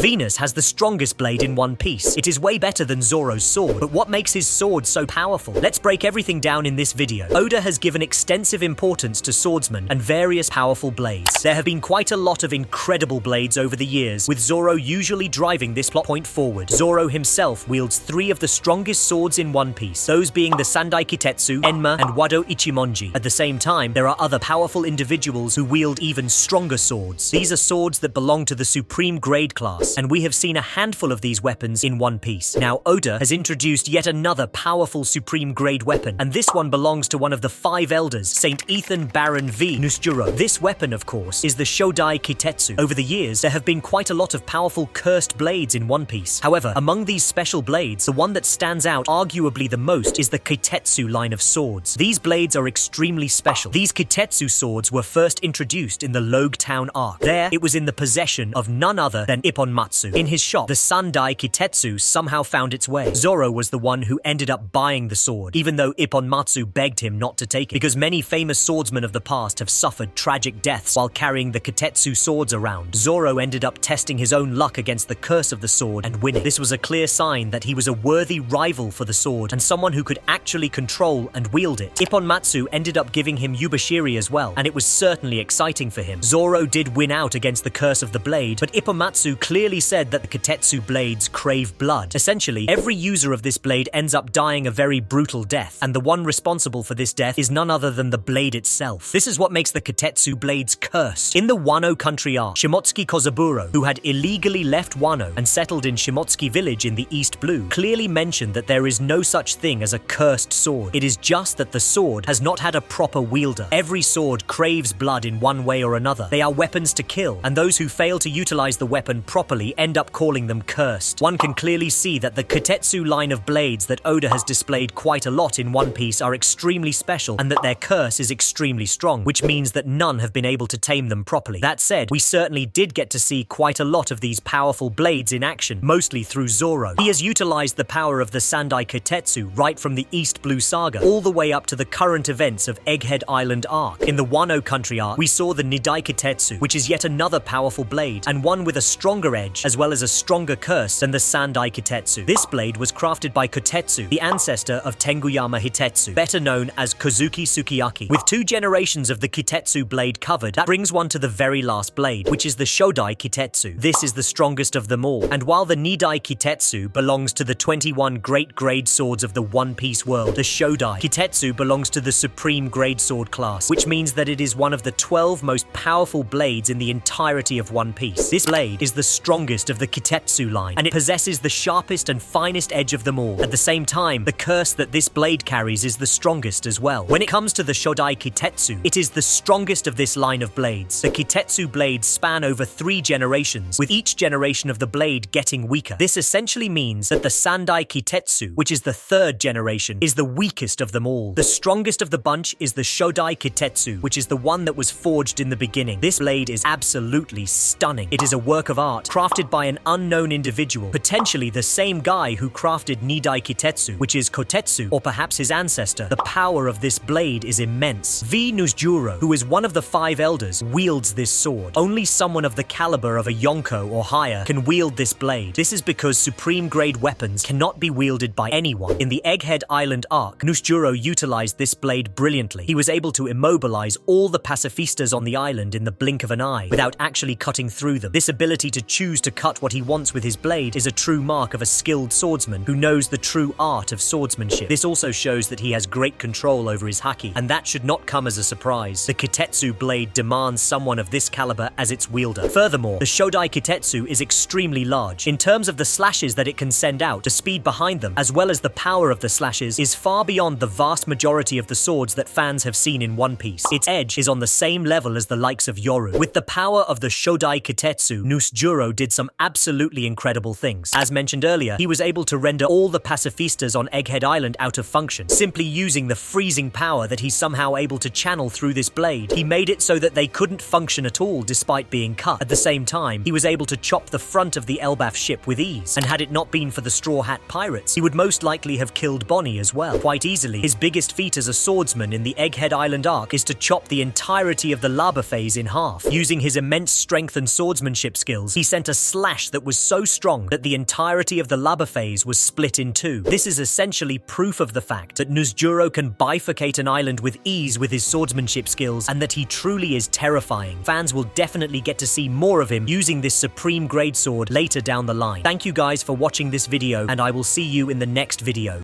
Venus has the strongest blade in One Piece. It is way better than Zoro's sword, but what makes his sword so powerful? Let's break everything down in this video. Oda has given extensive importance to swordsmen and various powerful blades. There have been quite a lot of incredible blades over the years, with Zoro usually driving this plot point forward. Zoro himself wields 3 of the strongest swords in One Piece, those being the Sandai Kitetsu, Enma, and Wado Ichimonji. At the same time, there are other powerful individuals who wield even stronger swords. These are swords that belong to the Supreme Grade class, and we have seen a handful of these weapons in One Piece. Now, Oda has introduced yet another powerful Supreme Grade weapon, and this one belongs to one of the 5 elders, Saint Ethan Baron V. Nusjuro. This weapon, of course, is the Shodai Kitetsu. Over the years, there have been quite a lot of powerful cursed blades in One Piece. However, among these special blades, the one that stands out arguably the most is the Kitetsu line of swords. These blades are extremely special. These Kitetsu swords were first introduced in the Logue Town arc. There, it was in the possession of none other than Ipponmatsu. In his shop, the Sandai Kitetsu somehow found its way. Zoro was the one who ended up buying the sword, even though Ipponmatsu begged him not to take it, because many famous swordsmen of the past have suffered tragic deaths while carrying the Kitetsu swords around. Zoro ended up testing his own luck against the curse of the sword and winning. This was a clear sign that he was a worthy rival for the sword and someone who could actually control and wield it. Ipponmatsu ended up giving him Yubashiri as well, and it was certainly exciting for him. Zoro did win out against the curse of the blade, but Ipponmatsu clearly said that the Kitetsu blades crave blood. Essentially, every user of this blade ends up dying a very brutal death, and the one responsible for this death is none other than the blade itself. This is what makes the Kitetsu blades cursed. In the Wano country arc, Shimotsuki Kozaburo, who had illegally left Wano and settled in Shimotsuki village in the East Blue, clearly mentioned that there is no such thing as a cursed sword. It is just that the sword has not had a proper wielder. Every sword craves blood in one way or another. They are weapons to kill, and those who fail to utilize the weapon properly end up calling them cursed. One can clearly see that the Kitetsu line of blades that Oda has displayed quite a lot in One Piece are extremely special, and that their curse is extremely strong, which means that none have been able to tame them properly. That said, we certainly did get to see quite a lot of these powerful blades in action, mostly through Zoro. He has utilized the power of the Sandai Kitetsu right from the East Blue Saga all the way up to the current events of Egghead Island arc. In the Wano country arc, we saw the Nidai Kitetsu, which is yet another powerful blade, and one with a stronger edge as well as a stronger curse than the Sandai Kitetsu. This blade was crafted by Kitetsu, the ancestor of Tenguyama Hitetsu, better known as Kozuki Sukiyaki. With 2 generations of the Kitetsu blade covered, that brings one to the very last blade, which is the Shodai Kitetsu. This is the strongest of them all, and while the Nidai Kitetsu belongs to the 21 great grade swords of the One Piece world, the Shodai Kitetsu belongs to the Supreme Grade Sword class, which means that it is one of the 12 most powerful blades in the entirety of One Piece. This blade is the strongest of the Kitetsu line, and it possesses the sharpest and finest edge of them all. At the same time, the curse that this blade carries is the strongest as well. When it comes to the Shodai Kitetsu, it is the strongest of this line of blades. The Kitetsu blades span over 3 generations, with each generation of the blade getting weaker. This essentially means that the Sandai Kitetsu, which is the 3rd generation, is the weakest of them all. The strongest of the bunch is the Shodai Kitetsu, which is the one that was forged in the beginning. This blade is absolutely stunning. It is a work of art, crafted by an unknown individual, potentially the same guy who crafted Nidai Kitetsu, which is Kotetsu, or perhaps his ancestor. The power of this blade is immense. V. Nusjuro, who is one of the 5 elders, wields this sword. Only someone of the caliber of a Yonko or higher can wield this blade. This is because supreme grade weapons cannot be wielded by anyone. In the Egghead Island arc, Nusjuro utilized this blade brilliantly. He was able to immobilize all the pacifistas on the island in the blink of an eye, without actually cutting through them. This ability to choose to cut what he wants with his blade is a true mark of a skilled swordsman who knows the true art of swordsmanship. This also shows that he has great control over his haki, and that should not come as a surprise. The Kitetsu blade demands someone of this caliber as its wielder. Furthermore, the Shodai Kitetsu is extremely large. In terms of the slashes that it can send out, the speed behind them, as well as the power of the slashes, is far beyond the vast majority of the swords that fans have seen in One Piece. Its edge is on the same level as the likes of Yoru. With the power of the Shodai Kitetsu, Nusjuro did some absolutely incredible things. As mentioned earlier, he was able to render all the pacifistas on Egghead Island out of function, simply using the freezing power that he's somehow able to channel through this blade. He made it so that they couldn't function at all despite being cut. At the same time, he was able to chop the front of the Elbaf ship with ease, and had it not been for the Straw Hat pirates, he would most likely have killed Bonnie as well, quite easily. His biggest feat as a swordsman in the Egghead Island arc is to chop the entirety of the lava phase in half. Using his immense strength and swordsmanship skills, he sent a slash that was so strong that the entirety of the lava phase was split in two. This is essentially proof of the fact that Nusjuro can bifurcate an island with ease with his swordsmanship skills, and that he truly is terrifying. Fans will definitely get to see more of him using this supreme grade sword later down the line. Thank you guys for watching this video, and I will see you in the next video.